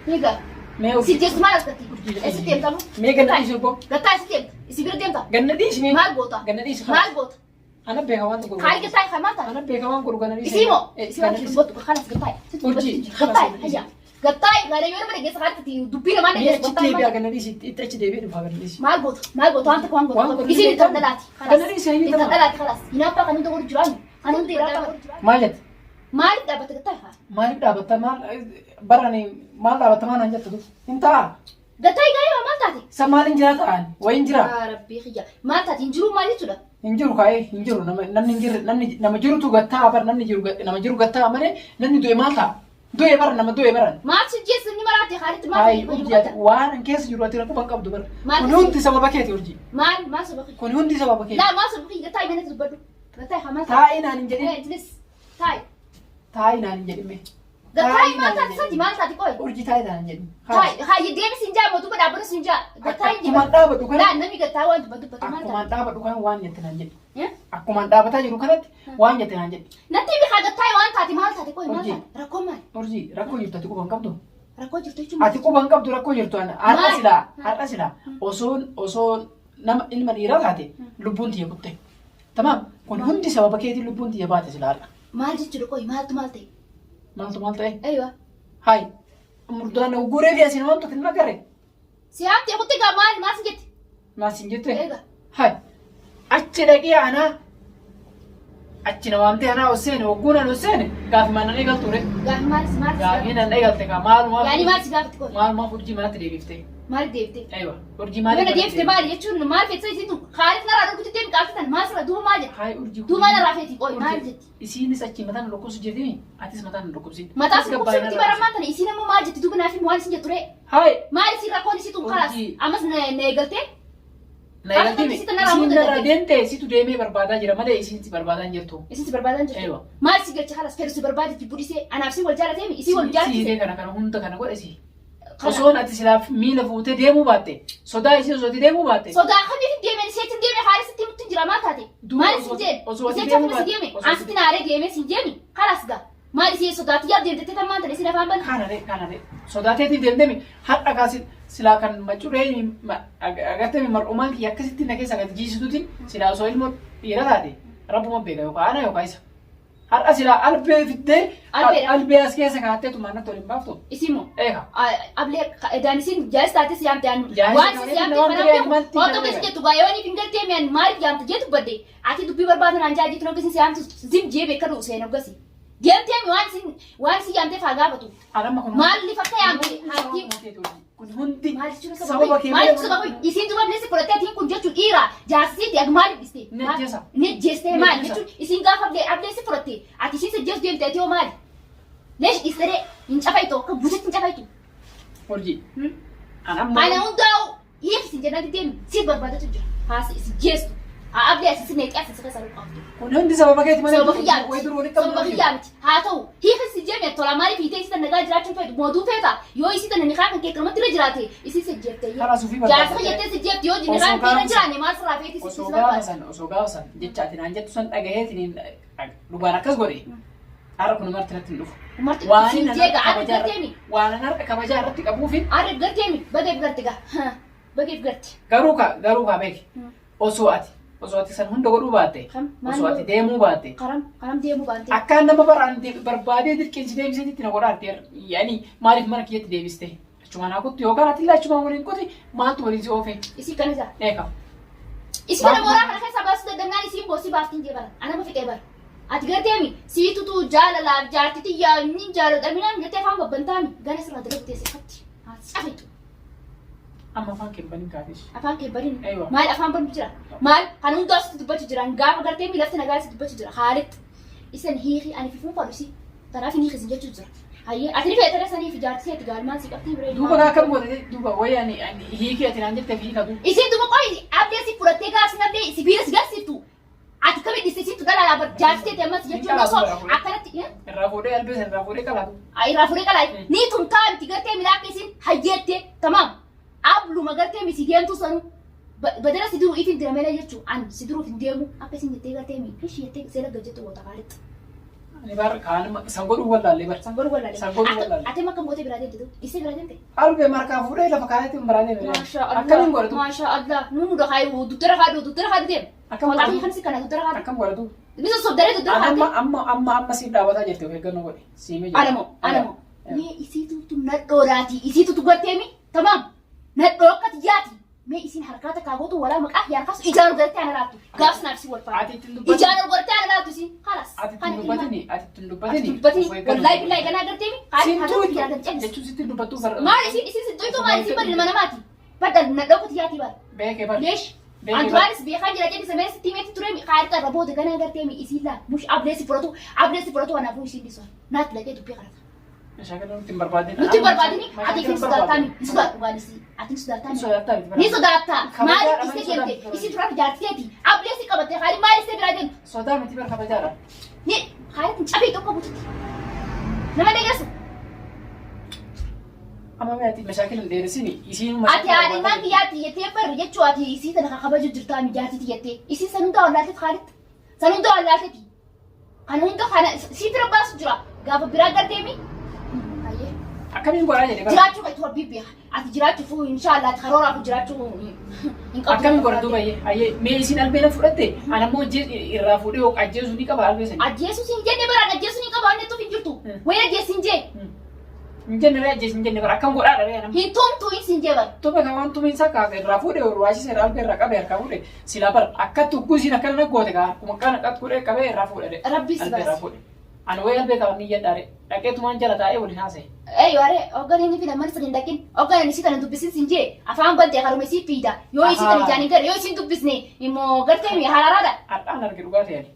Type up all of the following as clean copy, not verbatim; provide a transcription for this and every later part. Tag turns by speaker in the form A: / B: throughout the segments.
A: ميجا سيجس ما لقتي اسيتم تمام
B: ميجا ناديش يبو
A: قطع اسيتم اسيبر ديمتا
B: جناديش مي
A: ما بوتا
B: جناديش
A: ما بوتا
B: أنا بيكوان تقول
A: هاي قطع خمسة
B: أنا بيكوان قول جناديش
A: اسيمو بوت خلاص قطع قطع هيا قطع غير يوم ما نجس خالتي دبينا ما نجس
B: قطع بيا جناديش إتش ديبي نبغى جناديش
A: ما بوت أنت كمان بوت يصير تدلاتي خلاص
B: جناديش هي
A: تدلاتي خلاص هنا بقى كانوا تقول جراني أنا ندي رابع
B: مالت
A: ما أقدر بتقطع
B: مالك دابت مال براني مال دابت ما نجت تدو انت
A: قطع جاي ما تاتي
B: سمال انجرات عن وين جرا
A: يا ربي خيا ما تاتي انجرو ما يتودا
B: انجرو كاي انجرو نم انجر نم جرو تو غتا بر نم جرو غتا مره نم دوي مالتا دوي بر نم دوي بر
A: ما تجيس اني مراتي خالد ما
B: هاي ورجي وان كيس جرو ترى كو بنقب دبر كون هندي سببك ورجي
A: ما سبقي
B: كون هندي سببك
A: لا ما سبقي قطع من تبدو قطع خمسة
B: تاي نان انجري
A: اجلس تاي
B: نان انجري مي
A: قطع ما تاتي ما تاتي كوي
B: ورجي تاي نان انجري
A: تاي هاي ديم سنجا مو تبدا بر سنجا قطع
B: كمان دابت كان
A: لا نمي قطع وانت بدو ما
B: كمان دابت كان وان يتنانجي akkuma dhaabataa jiru kanatti waan jette naan jedhe.
A: Natti mi haa gattaa waan taate maal taate qoy maal taate rakkoo maal?
B: Urjii rakkoo jirtu ati quban qabdu.
A: Rakkoo jirtu jechuun
B: ati quban qabdu rakkoo jirtu har'a silaa osoo nama ilma dhiiraa taate lubbuun tiyya kutte. Tamaam kun hundi sababa keetiin lubbuun tiyya baate silaa har'a.
A: Maal jechuudha qoy maaltu maal ta'e?
B: Maaltu maal ta'e?
A: Aywa.
B: Hayi murdaan guree fi asiin waan tokko hin agarre.
A: Siyaamti kutti gaa maal maas jette?
B: Maas hin jette?
A: Eega.
B: Hayi achi dhaqee anaa achi na waamtee anaa osseene wagguunan osseene gaafi maanan eegalture.
A: Gaafi maal
B: gaafi nan eegalte kaa maalumaa.
A: Yaani maal si gaafatti qoy?
B: Maalumaa urjii manatti deebiftee.
A: Maal deebite?
B: Aywa urjii maal
A: mana deebite maal jechuun maal feetsa isitu khaalis na raaduu kutti deebi qaafatan maal sira duuba maal jette?
B: Hayi urjii.
A: Duuba na raafeeti qoy maal jetti?
B: Isiinis achi mataan dhukkubsu jirti atis mataan dhukkubsin.
A: Mataa si dhukkubsutti baramaan tana isiin ammoo maal jetti duuba naafi maal isin jetture?
B: Hayi.
A: Maal isin rakkoon isitu khalaas ammas na eegaltee?
B: Isin narraa deemtee situ deemee barbaadaa jira malee isin si barbaadaa jirtu.
A: Isin si barbaadaa jirtu. Maal si galcha halas fedhu si barbaade jibbudhisee anaaf si wal jaalateemi isii wal jaalatise.
B: Siitee kana hunda kana godhe si. Osoon ati silaaf miila fuutee deemuu baatte sodaa isii osooti deemuu baatte.
A: Sodaa kamiif deemee seetiin deemee haalisitti nutti jira maal taate? Maal isin jeen? Isee chafuma si deeme asitti naaree deemee sin jeemi halas gaa. Maal isee sodaatti yaa deemtee tamaan tane isin afaan banna.
B: Kanare sodaateetiin deemtee hadha kaasin silaa kan macuree agartee mar'umaan kiyya akkasitti na keessa gadi jiisituutiin silaa osoo ilmoo dhiira taate rabbuma beeka yookaan ana yookaan isa. Har'a silaa albee fiddee albee as keessa kaa'attee tumaan natti waliin baaftu.
A: Isimoo.
B: Eega.
A: Ablee daanisiin jaalis taates yaamte anu. Waan si yaamte kanamte otoo keessa jettu gaayoonii fi ngaltee mi'aan maaliif yaamte jettu badde ati dubbii barbaadan anjaa jettu nogasi si yaamtu zim jee beeka dhufu seen ogasi. Deemtee waan si yaamtee faa gaafatu. Maaliif akka yaamte
B: kun hundi
A: sababa kee maaliif sababa isin duba bilisi fudhattee atiin kun jechuun dhiira jaarsisiitti ag maaliif dhiste ne jeestee maali jechuun isin gaafa ablee si fudhatte ati isin sajjees deemte ati hoo maali leesh dhistee hin cafaytu akka buusetti hin cafaytu.
B: Hojii.
A: Ana hundaa'u hiik isin jennatti deemi si barbaadatu jira haasa isin jeestu ablee asi isin eeqee asi keessa qabaatu.
B: Kun hundi sababa keeti malee
A: sababa kiyyaamti haa ta'u hiik isin jeemee tola maaliif hiitee isi nagaa jiraachuu feetu mooduu feeta yoo isi tana niqaa kan kee qalmatti irra jiraate isi sejjeeftee jaarsa jettee sejjeefti yoo niqaan kee irra jiraanne maal sirraa feeti isi
B: osoo gaafasan jecha ati naan jettu san dhagaheetiin dhugaan akkas godhe har'a kun marti irratti hin dhufu. Waan har'a kabajaa irratti qabuufi.
A: Har'a garteemi bageef garte gaa bageef garte.
B: Garuu kaa beeki osoo ati san hunda godhuu baatte osoo ati deemuu baatte.
A: Karam deemuu baatte.
B: Akkaan nama barbaadee dirqeensi deebiseetti na godhaatti yaani maaliif mana kiyyatti deebiste achumaan haa kutti yookaan ati illee achumaan waliin kuti maaltu waliin si oofe.
A: Isii kan isaa.
B: Eeka.
A: Isii kana mooraa kana keessaa baasuu danda'an isiin boosii baaftiin jee bara anama fixee bara. Ati garteemi siitu jaalalaaf jaartiti yaa'inni jaaladhaminaan jettee afaan babbantaami gara sirraa dalagu teessifatti cafetu.
B: Amma afaan kebbaniin kaafis.
A: Afaan kebbaniin maal afaan bantu jira maal kan hundaa sitti dubbatu jiran gaafa garteemi lafti nagaa sitti dubbatu jira haalitti isan hiiki ani fifuun fadhusi kanaaf hin hiikisin jechuu jira. Hayyee ati ni feetara sanii fi jaartisee itti gaalmaan si qabtee biree.
B: Duuba gaa kam godhate duuba wayii ani hiikii ati naan jettee fi hiikatu.
A: Isin duuba qoyi abdee si fudhattee gaafsi nabdee sibiila si garsiiftu. Ati kami disisitu dala labar jaarsitee teemmas jechuun osoo akkanatti.
B: Irraa fuudhee albees irraa fuudhee qalaatu.
A: Irraa fuudhee qalaatu. Ni tumtaa miti gartee milaaqni isin hayyeettee tamaam. Abluma gartee misi deemtu sanu. Badala si duruu ifin diramela jechuun an si duruu ifin deemu akka isin jettee gartee mi ishii jettee seela gajjattu goota kaalitti.
B: Ani bar kan sangodu wala le bar.
A: Sangodu wala le.
B: Sangodu wala le.
A: Ate makam bote berade tu. Isi berade te.
B: Albe marka fude la fakaya tu berade le.
A: Masya Allah.
B: Akam gora tu.
A: Masya Allah. Nunu dah hai dutra hadu dem.
B: Akam
A: Wala kan si kana dutra hadu.
B: Akam gora tu.
A: Bisa sobdare dutra hadu.
B: Amma si dawata jette ke gano gori. Sime.
A: Anamo. Ni isi tu nadorati. Isi tu gatemi. Tamam. Nadokat jati. Me isin harakata kagotu wala mak ya kas ijaru garti ana ratu. Gas nafsi wal fa. Ijaru garti ana ratu si. Khalas.
B: Ati tundubatini.
A: Wallahi billahi kana gartemi. Kali hadu ya dan cek.
B: Jechu situ dubatu bar.
A: Ma isi tu ma isi bar mana mati. Badal nadokat jati bar.
B: Beke bar.
A: ليش؟ أنتوارس بيخاجي لكن سمعت ستيمة ترمي خارج الربوط كنا قرتي إسي لا مش أبليسي فرطو أنا أبوي سيدي سؤال نات لقيت تبي خلاص
B: مشاكل نتم بربادين
A: أتيك سودار تاني سودار وانسي أتيك سودار تاني ني سودار تا ما إسي كنتي إسي ترى جاتيتي أبليسي كبتة خارج ما إسي برادين
B: سودار متي برخا بجارة
A: ني خارج أبي توقف بوتي نما نجلس
B: أما ما أتي مشاكل الدرسيني يصير
A: أتي أنا ما كياتي يتيبر يجوا أتي يصير أنا خبر جرتامي جاتي تيتي يصير سنودا ولا تخالد سنودا ولا تبي أنا هندا خنا سيتر باس جرا قابل برادر تيمي
B: أكمل قرآن يعني
A: جراتو كتور بيبي أتي جراتو فو إن شاء الله تخرورا في جراتو
B: أكمل قرآن دوبا أيه ميسين البينا فرده أنا مو جي الرافودي أو أجيسوني كبار بيسني
A: أجيسوني جنبي برا أجيسوني كبار نتو في جرتو وين أجيسوني
B: Injenne aje injenne bara kan goda dare yana
A: hintum tu insinje bar
B: to be kawan tu min saka be rafude o ruwashi se ral be raka be raka bude sila bar akatu kusina kana gote ka kuma kana kat kure ka be rafude de
A: rabbi sibas
B: rafude an wayal be ka ni yadare dake tu man jala ta e woni hase
A: ayo are ogani ni fina man sadin dakin ogani ni sikana dubisin sinje afan bante karume si pida yo isi kan jani gar yo sin dubisne imo garte mi hararada
B: arana ke rugate yani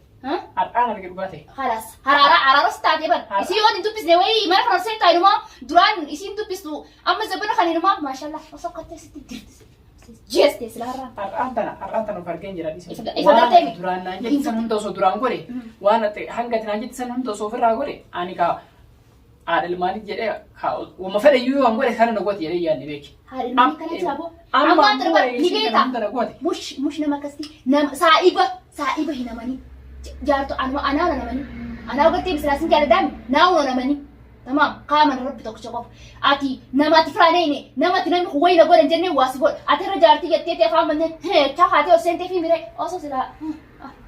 B: arana ke rugate
A: خلاص harara stade bar isi yo din dubisne way mar fransen tayruma duran isi dubisu amma zabana khaniruma mashallah wasaqate sitti dirtis jeste silara
B: arantana fargen jira disi
A: ifadate
B: duran nanje san hundo so duran gore wana te hangati nanje san hundo so ferra gore ani ka adal mali jede ka wo ma fada yuwa gore kana no goti yare yani beki
A: harin ni kana chabo amma tarba nibeta mush nama kasti nam saiba hinamani جارتو أنا نماني أنا وقتي بس لازم جال دامي ناو نماني تمام قام ربي توك شباب أتي نمات فرانيني نمات نمي خوي نقول إنجني واسبول أتي رجعتي يتيتي فاهم من هه كهاتي وسنتي في ميري أصلا سلا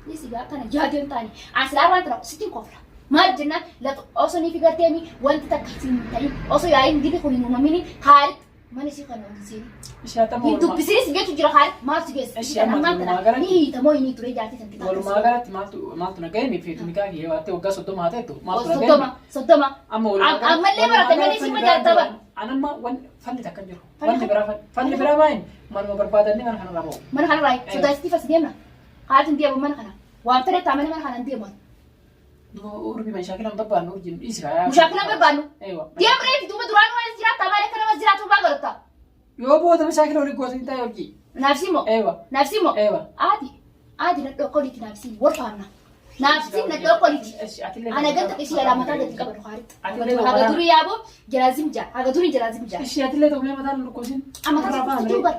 A: ليس جات أنا جادين تاني أصلا ران ترى ستين كفرة ما الجنة لا أصلا نيجي قرتيني وانت تكتين تاني أصلا يعين دي بيخوني نماميني خارج ما نسي خلنا نسيني Itu bisnis dia tuh jelas mas guys. Kita nama nih temu ini tuh jadi nanti.
B: Walau magar mal tu nagai nih fitu nikah dia waktu uga soto mata itu.
A: Soto ma. Amal lebar atau mana sih majar tahu?
B: Anak mah wan fan tak kan jero. Fan di berapa ini? Mana mau berpadan nih mana kan rabo.
A: Mana kan rai. Sudah istifas dia mana? Kalau dia mana kan? Wan tere taman mana kan dia mana?
B: Urbi مشاكل am babanu jin isra.
A: مشاكل am babanu.
B: Ewa.
A: Dia berarti tu betulan wajah zirat taman kan wajah zirat tu bagus tak?
B: Yo boh tapi مشاكل orang gua cinta yogi.
A: Nafsimo. Nafsimo.
B: Ewa.
A: Adi nak dokulit nafsi. Warfana. Nafsi nak dokulit. Ana ganta isi alamat ada di kabar kharit. Aga duri ya bo jerazim ja. Aga duri jerazim ja.
B: Isi atile tu memang tak lukusin.
A: Ama tu juga.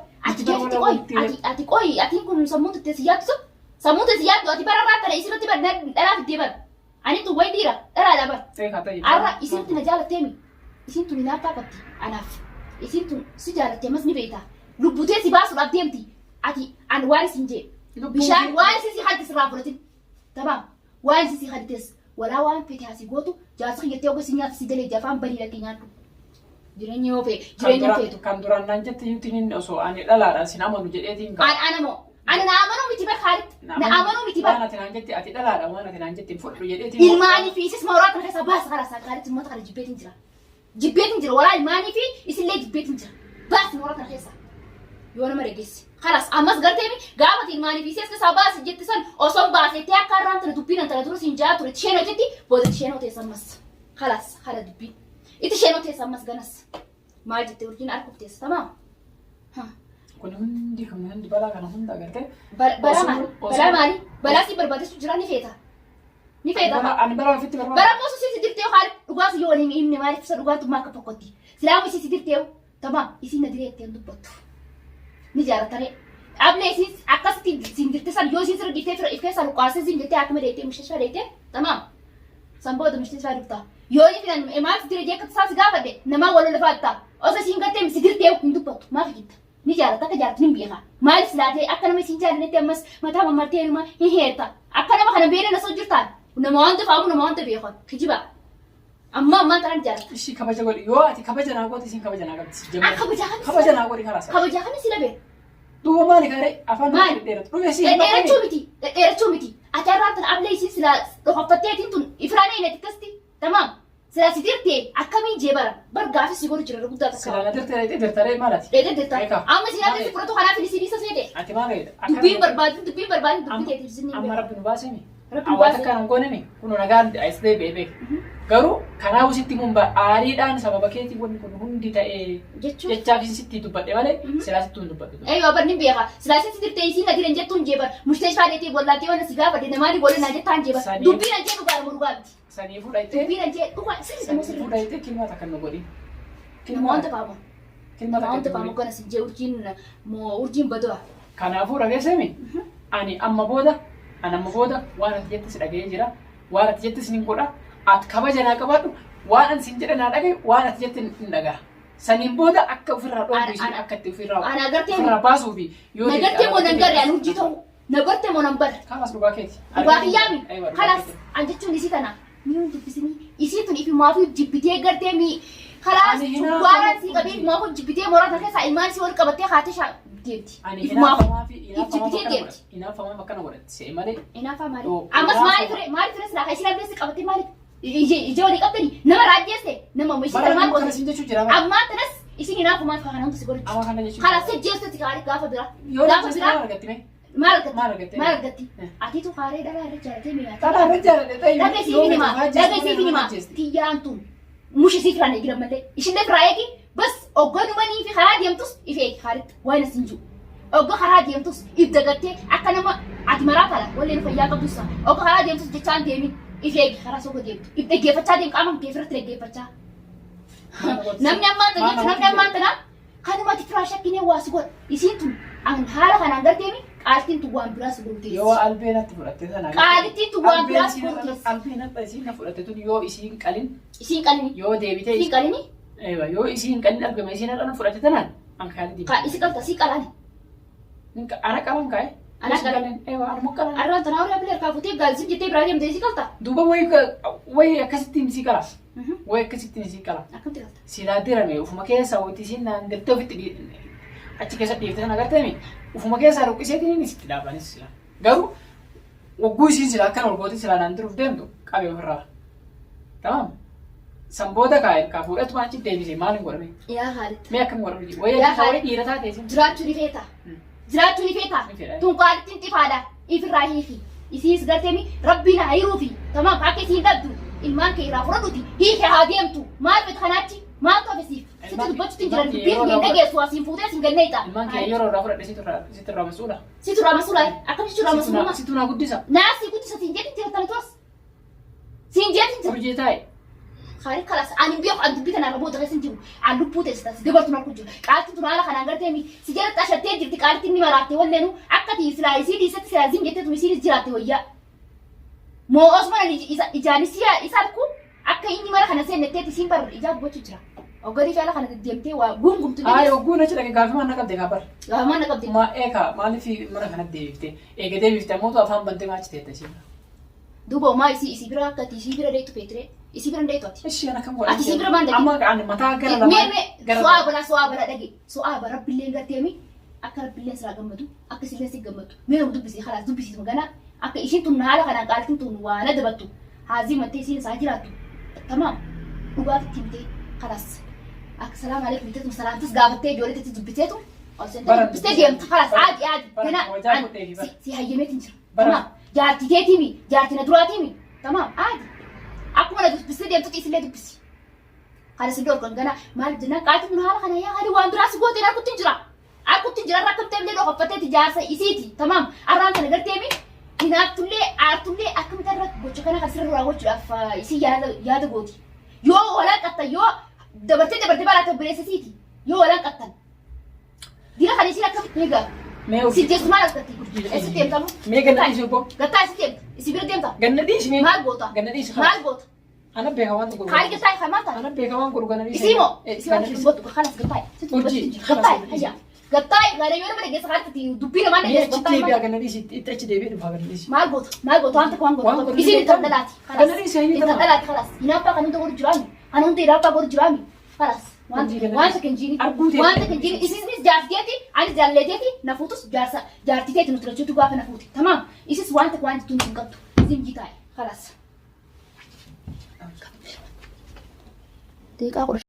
A: Ati koi. Ati kun samut tesiyat so. Samut tesiyat do ati bararata isi roti bar daraf dibar. Ani tu wai dira. Era dabar. Arra isi tu najala temi. Isi tu ninapa pati. Anaf. Isin tu sejarah temas ni beta. Lubute si basu abdemti. Ati an waris inje. Bishan waris si hadis rafuratin. Tamam. Waris si hadis. Wala wan peti hasi gotu. Jasa yete ogo sinya si dele jafan bari laki nyatu. Jirenyo fe tu.
B: Kanduran nanje tinin oso ani dalara sinama nu jede tin.
A: Anamo. Ana na amanu miti bar khalit. Na amanu miti bar.
B: Ana tinanje ati dalara wana tinanje tin fotru jede tin.
A: Ilmani fi sis mawrat na kasa bas khalas khalit mota khala jibetin jira. جبيت نجرا ولا الماني في يسلي جبيت نجرا بس مرات رخيصة يوانا مريجس خلاص أمس قرتيني قامت الماني في سياسة سباس جت سن أصلا باس يتيا كاران ترى دبين ترى دروس إنجا ترى تشينو جتي بود تشينو تيسمس خلاص خلا دبين يتشينو تيسمس جنس ما جت ورجين أركب تيس تمام ها
B: كنا هندي كم هندي بلا كنا هندا قرتي
A: بلا مالي بلا سي بربادس تجراني فيتا نفيدا
B: أنا برا فيتي برا
A: موسو سيسي ديرتيو خالد لغاس يولي إمني مالي فسر لغاس تماك بقوتي سلام سيسي ديرتيو تمام يسي ندريت يندو بطو نجارة تري قبل يسي عكستي سين ديرتي سال يو سيسر ديرتي فرق إفكاس لقاسة زين ديرتي عكما ديرتي مش شوى ديرتي تمام Sambooda mishtii isaa dhufta. Yoo inni filan maaf jira jee akka tasaa si gaafadhe namaa wal lafaattaa. Osoo isiin gartee si dirtee hin dubbattu maaf jitta. Ni jaalata akka jaalatu ni beeka. Maaliif silaatee akka nama isiin jaalannetti ammas mataa mammartee ilma hin heerta. Akka nama kana beela nasoo jirtaan. Nama wanta faamu nama wanta beekan. Kijiba. Amma tanaan jaalata.
B: Ishii kabaja godhi yoo ati kabaja naa godhi isiin kabaja naa qabdi.
A: Kabaja
B: naa godhi kalaas.
A: Kabaja kami sila beela.
B: Duuba maali gaaree afaan maali dheeratu.
A: Dheerachuu miti. Dheerachuu miti. Ati har'aan tan ablee isiin sila dhokoffatteetiin tun ifraanee inni akkasti. Tamaam. Sila si dirtee akkamii jee bara gaafis si godhu jira guddaa takka.
B: Sila na dirtee maalati.
A: Dirtee. Amma si yaadde si fudhatu kanaaf ni sibiisa seede.
B: Ati maalidha.
A: Dubbiin barbaadu dubbii teetii sinni.
B: Amma rabbi nu baasemi. Hawaasa kana hin goonemi kun nagaan asitee beebee. Garuu kanaafuu sitti mun aariidhaan sababa keetii wanni kun hundi ta'ee jechaaf sitti dubbadhe malee silaa sitti hin dubbadhe.
A: Eeyyoo barni beeka silaa sitti dirtee isiin nadiran jettuun jeebar mushitee shaadeetii bollaatee waan si gaafadhe namaanii boole naa jettaan jeebar dubbiin ajjee dhugaa dhugaa miti.
B: Sanii fuudhaitee.
A: Dubbiin ajjee dhugaa sirrii
B: fuudhaitee kilmaata kan nu godhin.
A: Kilma wanta faamu.
B: Kilmaata
A: Wanta faamu kana si jee urjiin badua.
B: Kanaafuu dhageessemi ani amma booda waan ati jette si dhaga'ee jira waan ati jette si hin godha. Ati kabaja naa qabaadhu waan ani sin jedhe naa dhagaye waan ati jette hin dhaga'a. Saniin booda akka ofirraa dhoofuu isheen akka itti ofirraa baasuu fi
A: yoo nagartee moo nan garee ani hojii ta'u nagartee moo nan bara.
B: Kanas dhugaa keeti.
A: Dhugaa kiyyaami. Kanas an jechuun isii kana mi'uun dubbisinii isii tun ifi maafu jibbitee gartee mi kalas waara si qabee maafu jibbitee moorata keessa ilmaan si wal qabattee haate shaa deemti.
B: Ifi jibbitee deemti. Inaafamaa akkana godhatti se'e malee.
A: Inaafa maali? Ammas maali ture silaa ishee abdeessi qabattee maali? Ije walii qabdanii nama raajjeesse nama ishee kalmaan qote. Ammaa tanas isin inaafumaa fi kanaan si godhachi.
B: Amma kana jechuun.
A: Kalas jechuutti gaafa bira.
B: Gaafa bira.
A: Maal argatti? Atiitu haaree dharaa irra jaalatee mi'aati.
B: Dharaa irra jaalatee
A: Dhaggeessiif himaa. Tiyyaan tun mushi siif raanee jira malee. Ishillee firaa eegi bas ogganumanii fi karaa deemtus ifeegi haaritti waan as hin jiru. Ogga karaa deemtus if dagattee akka nama ati maraa tala walleen fayyaa qabdusa. Ogga karaa deemtus jechaan deemin ifeegi karaa sooka deemtu. If dhaggeeffachaa deem qaama kee firatti dhaggeeffachaa. Namni ammaan tana kanumatti firaa shakkinee waasi godha. Isiin tun haala kanaan garteemi qaaltiin tun waan biraas gurteessi.
B: Yoo albeenatti fudhatte sana.
A: Qaaltiin tun waan biraas gurteessi.
B: Albeenatti isiin na fudhatte tun yoo isiin qalin.
A: Isiin qalini.
B: Yoo deebitee.
A: Isiin qalini.
B: Eewa yoo isiin qalin argama isiin har'a na fudhatte tanaan an kaali dibi.
A: Isi qalta si qalani.
B: Ana qaban kaa'e.
A: Ana qalan.
B: Eewa armu qalan.
A: Arraan tanaa horii abilee harkaa fuutee gaalisiin jettee biraa deemtee si qalta.
B: Duuba wayi akkasittiin si qala. Wayi akkasittiin si qala.
A: Akkamitti qalta?
B: Silaa dirame ufuma keessa wanti isiin naan galtee ofitti achi keessa dhiyeeffate sana agartee ufuma keessaa dhukkisee inni sitti dhaabanis sila. Garuu wagguu isiin sila akkan ol goote sila naan diruuf deemtu qabee ofirraa. Tamam. Sanboota kaa fuudhatu achi deebisee maaliin godhame?
A: Yaa haalitti.
B: Mee akkam godhame? Wayii dhiira taatee sin.
A: Jiraachuu ni feeta. Jiraachuu ni feeta. Tun qaalittiin xifaadha. Ifirraa hiifi. Isiis garteemi rabbiin haa hiruufi. Tamam akka isiin dhabdu ilmaan kee irraa fudhadhuuti. Hiike haa deemtu. Maal feet kanaachi? Maaltu hafisiif? Sitti dubbachuutti jiran dubbiin hin dhageessu asiin fuutee sin ganneeta.
B: Ilmaan kee yeroo irraa fudhadhe sitti irraa masuudha.
A: Sitti irraa masuudha. Akkam sitti irraa masuudha?
B: Sitti irraa guddisa.
A: Naasii guddisa siin jeetti jirtan turas. Siin jeetti jirtan.
B: Hojii taa'e.
A: Khari kalas ani biyo an dubbi kana raboota keessa jiru an lubbuu teessas dabartu na kujju qaalti tun haala kanaan gartee mi si jala tashattee jirti qaalti ni maraatte walleenu akka ti silaa isii dhiisatti silaa zin jettee tun isii jiraatte wayyaa moo osman ijaanis isarku akka inni mara kana seenetteeti siin bar ijaab gochuu jira ogganii fi haala kana deemtee waa gungumtu ni
B: ay ogguun achi dhaqe gaafi maan naqabde gaafar
A: maan naqabde
B: ma eeka maaliif mana kana deebifte eega deebifte ammoo afaan bantee maachi teetta isheen
A: duuba maa isii bira akka isii bira deetu peetre isi bira ndeetu ati.
B: Ishi ana kam godha.
A: Ati si bira banda.
B: Amma kan mataa gara lama.
A: So'a bara dhage. So'a bara rabbileen garteemi akka rabbileen sira gammadu akka sillee si gammadu. Mee dubbisi khalaas dubbisi magana akka ishin tun haala kanaan qaaltiin tun waana dabattu. Haazii mattee isiin isaa jiraattu. Tamam. Dhugaa fittee khalaas. Akka salaam alaykum bitattu salaamtis gaafattee ijoolleetti dubbiteetu. Dubbistee deemtu khalaas aadi. Kana si hayyameetiin jira. Tamam. Jaartii teetiimi jaartii na duraatiimi. Tamam aadi. Akkuma na dubbisee deemtu isillee dubbisi. Kana si dorgon gana maal jenna qaati mun haala kana yaa hadi waan biraas goote na kutti jira. Akutti jira rakkattee illee dhokfatee tijaarsa isiiti. Tamam. Arraan kana garteemi hinaatullee aartullee akkamitti irra gocha kana kan sirraa gochuudhaaf isii yaada gooti. Yoo walaan qattan yoo dabartee baraata bireessisiiti. Yoo walaan qattan. Dira kan isiin akkamitti eegaa
B: Mee
A: Si jees maal asirratti? Eessa deemtamu?
B: Mee ganna dhiisi obbo.
A: Gattaa eessa deemta? Isi bira deemta?
B: Ganna dhiisi mee.
A: Maal goota?
B: Ganna dhiisi.
A: Maal goota?
B: Ana beeka waan tokko.
A: Haali gattaa kan maal ta'a?
B: Ana beeka waan godhu ganna dhiisi.
A: Isii moo? Isii waan dubbatu kanas gattaa.
B: Hojii.
A: Gattaa hayya. Gattaa gara yoo nama dhageessa haati dubbii namaa
B: Mee
A: dhageessa
B: achi
A: gattaa.
B: deebi'a ganna dhiisi. Itti achi deebi'ee dhufa ganna dhiisi.
A: Maal goota? Maal goota? Waan tokko waan
B: Waan
A: goota.
B: godhu
A: Isiin
B: beekama.
A: itti dhalaati.
B: Ganna dhiisi hayya
A: Itti
B: qaba.
A: dhalaati kalas. Hinaaffaa kan hundi godhu jiraami. Kan hundi hinaaffaa godhu jiraami. Kalas.
B: Hojii ganna
A: Waan
B: dhiisi.
A: takka hin jiini.
B: Arguuti.
A: Waan takka hin jiini. Isinis jaartiyeeti. Ani jaalleteeti. Na fuutus jaarsa jaartiteeti nuti lachuutu gaafa na fuuti. Tamaam. Isis waan takka waan jettuun hin qabdu. Isin jitaa'e. Kalas. Deeqaa